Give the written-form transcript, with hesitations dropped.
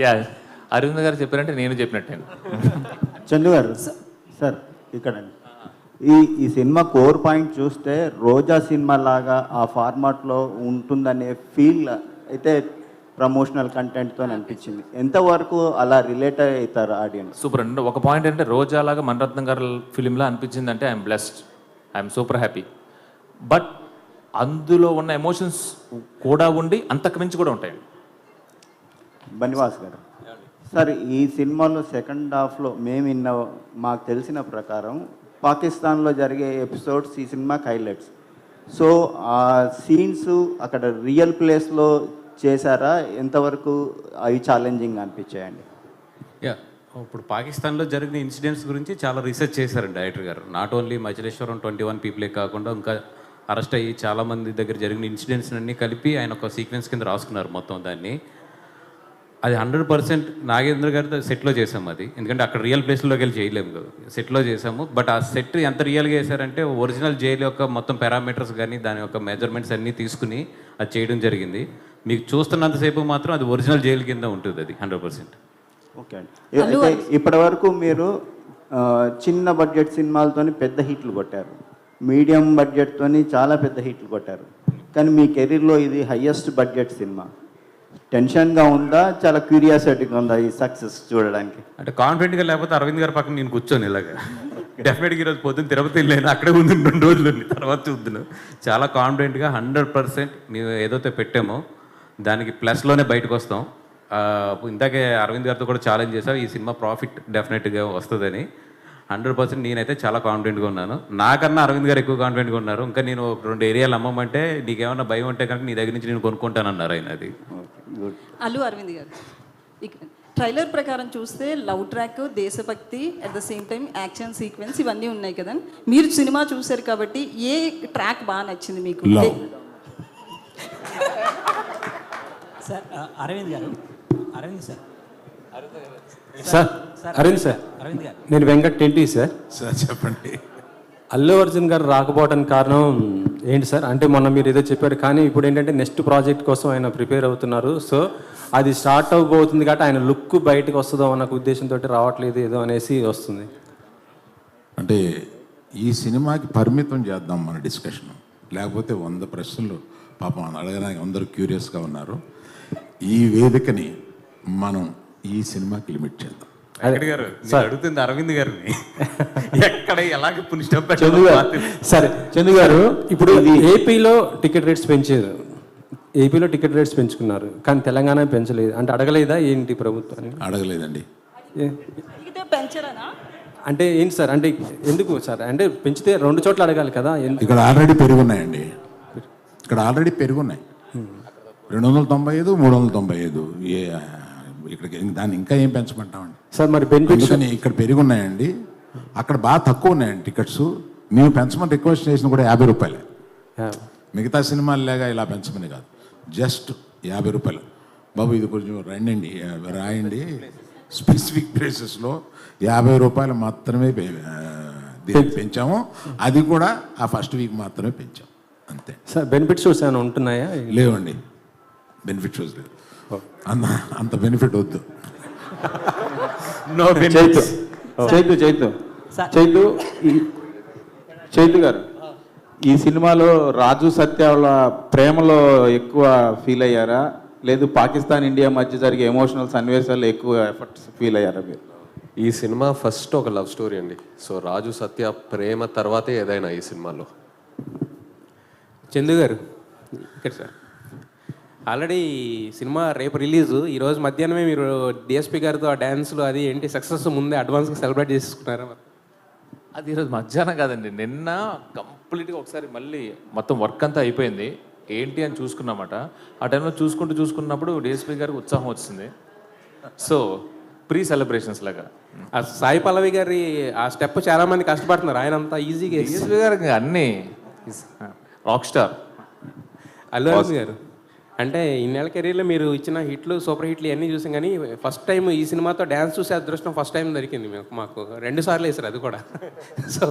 Yeah, Arvind గారు చెప్పారంటే నేను చెప్పినట్టే. చందు గారు సార్ ఇక్కడ ఈ సినిమా కోర్ పాయింట్ చూస్తే రోజా సినిమా లాగా ఆ ఫార్మాట్లో ఉంటుందనే ఫీల్ అయితే ప్రమోషనల్ కంటెంట్తో అనిపించింది. ఎంతవరకు అలా రిలేట్ అవుతారు ఆడియన్స్? సూపర్ అండి. ఒక పాయింట్ అంటే రోజా లాగా మణిరత్నం గారి ఫిలింలా అనిపించింది అంటే I'm blessed, I'm super happy. But అందులో ఉన్న ఎమోషన్స్ కూడా ఉండి అంతకు మించి కూడా ఉంటాయండి. బనివాస్ గారు సార్, ఈ సినిమాలో సెకండ్ హాఫ్లో మాకు తెలిసిన ప్రకారం పాకిస్తాన్లో జరిగే ఎపిసోడ్స్ ఈ సినిమాకి హైలైట్స్. సో ఆ సీన్స్ అక్కడ రియల్ ప్లేస్లో చేశారా? ఎంతవరకు అవి ఛాలెంజింగ్ అనిపించాయండి? యా, ఇప్పుడు పాకిస్తాన్లో జరిగిన ఇన్సిడెంట్స్ గురించి చాలా రీసెర్చ్ చేశారండి డైరెక్టర్ గారు. నాట్ ఓన్లీ మచిలేశ్వరం 21 పీపులే కాకుండా ఇంకా అరెస్ట్ అయ్యి చాలామంది దగ్గర జరిగిన ఇన్సిడెంట్స్ అన్నీ కలిపి ఆయన ఒక సీక్వెన్స్ కింద రాసుకున్నారు మొత్తం దాన్ని. అది 100% నాగేంద్ర గారితో సెట్లో చేసాము అది, ఎందుకంటే అక్కడ రియల్ ప్లేస్లోకి వెళ్ళి చేయలేము కదా, సెట్లో చేసాము. బట్ ఆ సెట్ ఎంత రియల్గా చేశారంటే ఒరిజినల్ జైలు యొక్క మొత్తం పారామీటర్స్ కానీ దాని యొక్క మెజర్మెంట్స్ అన్నీ తీసుకుని అది చేయడం జరిగింది. మీకు చూస్తున్నంతసేపు మాత్రం అది ఒరిజినల్ జైలు కింద ఉంటుంది అది 100%. ఓకే అండి. ఇప్పటి వరకు మీరు చిన్న బడ్జెట్ సినిమాలతోని పెద్ద హిట్లు కొట్టారు, మీడియం బడ్జెట్తోని చాలా పెద్ద హిట్లు కొట్టారు, కానీ మీ కెరీర్లో ఇది హయ్యెస్ట్ బడ్జెట్ సినిమా. టెన్షన్గా ఉందా, చాలా క్యూరియాసిటీగా ఉందా ఈ సక్సెస్ చూడడానికి? అంటే కాన్ఫిడెంట్గా లేకపోతే అరవింద్ గారి పక్కన నేను కూర్చొని ఇలాగా డెఫినెట్గా ఈరోజు పొద్దున్న తిరుపతి వెళ్ళాను, అక్కడే ఉంది 2 రోజులు తర్వాత చూద్దాను. చాలా కాన్ఫిడెంట్గా 100% మేము ఏదైతే పెట్టామో దానికి ప్లస్లోనే బయటకు వస్తాం. ఇందాకే అరవింద్ గారితో కూడా ఛాలెంజ్ చేసాం, ఈ సినిమా ప్రాఫిట్ డెఫినెట్గా వస్తుందని. 100% నేనైతే చాలా కాన్ఫిడెంట్గా ఉన్నాను. నాకన్నా అరవింద్ గారు ఎక్కువ కాన్ఫిడెంట్గా ఉన్నారు. ఇంకా నేను 2 ఏరియాలు అమ్మమంటే నీకేమన్నా భయం ఉంటే కనుక నీ దగ్గర నుంచి నేను కొనుక్కుంటానన్నారు ఆయన. అది అల్లు అరవింద్ గారు, ట్రైలర్ ప్రకారం చూస్తే లవ్ ట్రాక్, దేశభక్తి, at the same time action sequence ఇవన్నీ ఉన్నాయి కదా. మీరు సినిమా చూశారు కాబట్టి ఏ ట్రాక్ బాగా నచ్చింది మీకు? సార్ అరవింద్ గారు, అరవింద్ సార్, అరవింద్ సార్, అరవింద్ గారు, నేను వెంకట్ టెంటీ సార్. సార్ చెప్పండి. అల్లు అర్జున్ గారు రాకపోవడానికి కారణం ఏంటి సార్? అంటే మొన్న మీరు ఏదో చెప్పారు, కానీ ఇప్పుడు ఏంటంటే నెక్స్ట్ ప్రాజెక్ట్ కోసం ఆయన ప్రిపేర్ అవుతున్నారు. సో అది స్టార్ట్ అవబోతుంది కాబట్టి ఆయన లుక్ బయటకు వస్తుందో అన్న ఉద్దేశంతో రావట్లేదు ఏదో అనేసి వస్తుంది. అంటే ఈ సినిమాకి పరిమితం చేద్దాం మన డిస్కషన్, లేకపోతే 100 ప్రశ్నలు పాపం అడగడానికి అందరూ క్యూరియస్గా ఉన్నారు. ఈ వేదికని మనం ఈ సినిమాకి లిమిట్ చేద్దాం. గారు అడుగుతుంది అరవింద్ గారిని ఎక్కడ ఎలాగ పునిష్టం. సరే చందు గారు, ఇప్పుడు ఏపీలో టికెట్ రేట్స్ పెంచారు, ఏపీలో టికెట్ రేట్స్ పెంచుకున్నారు, కానీ తెలంగాణ పెంచలేదు. అంటే అడగలేదా ఏంటి ప్రభుత్వాన్ని? అడగలేదండి. అంటే ఏంటి సార్, అంటే ఎందుకు సార్? అంటే పెంచితే 2 చోట్ల అడగాలి కదా. ఇక్కడ ఆల్రెడీ పెరుగున్నాయండి, ఇక్కడ ఆల్రెడీ పెరుగున్నాయి. 295, 395. ఇక్కడికి దాన్ని ఇంకా ఏం పెంచమంటామండి సార్? మరి బెనిఫిట్స్ ఇక్కడ పెరుగున్నాయండి, అక్కడ బాగా తక్కువ ఉన్నాయండి టికెట్స్. మేము పెంచమని రిక్వెస్ట్ చేసిన కూడా 50 రూపాయలే. మిగతా సినిమాలు లేగా ఇలా పెంచమని కాదు, జస్ట్ 50 రూపాయలు. బాబు ఇది కొంచెం రాయండి, స్పెసిఫిక్ ప్లేసెస్లో 50 రూపాయలు మాత్రమే పెంచాము. అది కూడా ఆ ఫస్ట్ వీక్ మాత్రమే పెంచాం, అంతే. సార్ బెనిఫిట్ షోస్ ఏమైనా ఉంటున్నాయా? లేవండి, బెనిఫిట్ షోస్ లేదు. అంత బెనిఫిట్ వద్దు. చైతు గారు, ఈ సినిమాలో రాజు సత్య వాళ్ళ ప్రేమలో ఎక్కువ ఫీల్ అయ్యారా, లేదు పాకిస్తాన్ ఇండియా మధ్య జరిగే ఎమోషనల్ సన్నివేశాలు ఎక్కువ ఎఫర్ట్స్ ఫీల్ అయ్యారా మీరు? ఈ సినిమా ఫస్ట్ ఒక లవ్ స్టోరీ అండి. సో రాజు సత్య ప్రేమ తర్వాతే ఏదైనా ఈ సినిమాలో. చందు గారు ఇక్కడ సార్, ఆల్రెడీ సినిమా రేపు రిలీజు, ఈరోజు మధ్యాహ్నమే మీరు డిఎస్పీ గారితో ఆ డ్యాన్స్లో అది ఏంటి సక్సెస్ ముందే అడ్వాన్స్గా సెలబ్రేట్ చేసుకున్నారా? అది ఈరోజు మధ్యాహ్నం కాదండి, నిన్న కంప్లీట్గా ఒకసారి మళ్ళీ మొత్తం వర్క్ అంతా అయిపోయింది, ఏంటి అని చూసుకున్నామట. ఆ టైంలో చూసుకున్నప్పుడు డిఎస్పీ గారికి ఉత్సాహం వచ్చింది. సో ప్రీ సెలబ్రేషన్స్ లాగా ఆ సాయి పల్లవి గారి ఆ స్టెప్ చాలా మంది కష్టపడుతున్నారు, ఆయన అంతా ఈజీగా. డిఎస్పీ గారికి అన్నీ రాక్ స్టార్. అల్లు అర్జున్ గారు అంటే ఇన్నేళ్ళ కెరీర్లో మీరు ఇచ్చిన హిట్లు, సూపర్ హిట్లు ఇవన్నీ చూసాం, కానీ ఫస్ట్ టైం ఈ సినిమాతో డ్యాన్స్ చూసే అదృష్టం ఫస్ట్ టైం దొరికింది మాకు. 2 సార్లు వేసారు అది కూడా. సో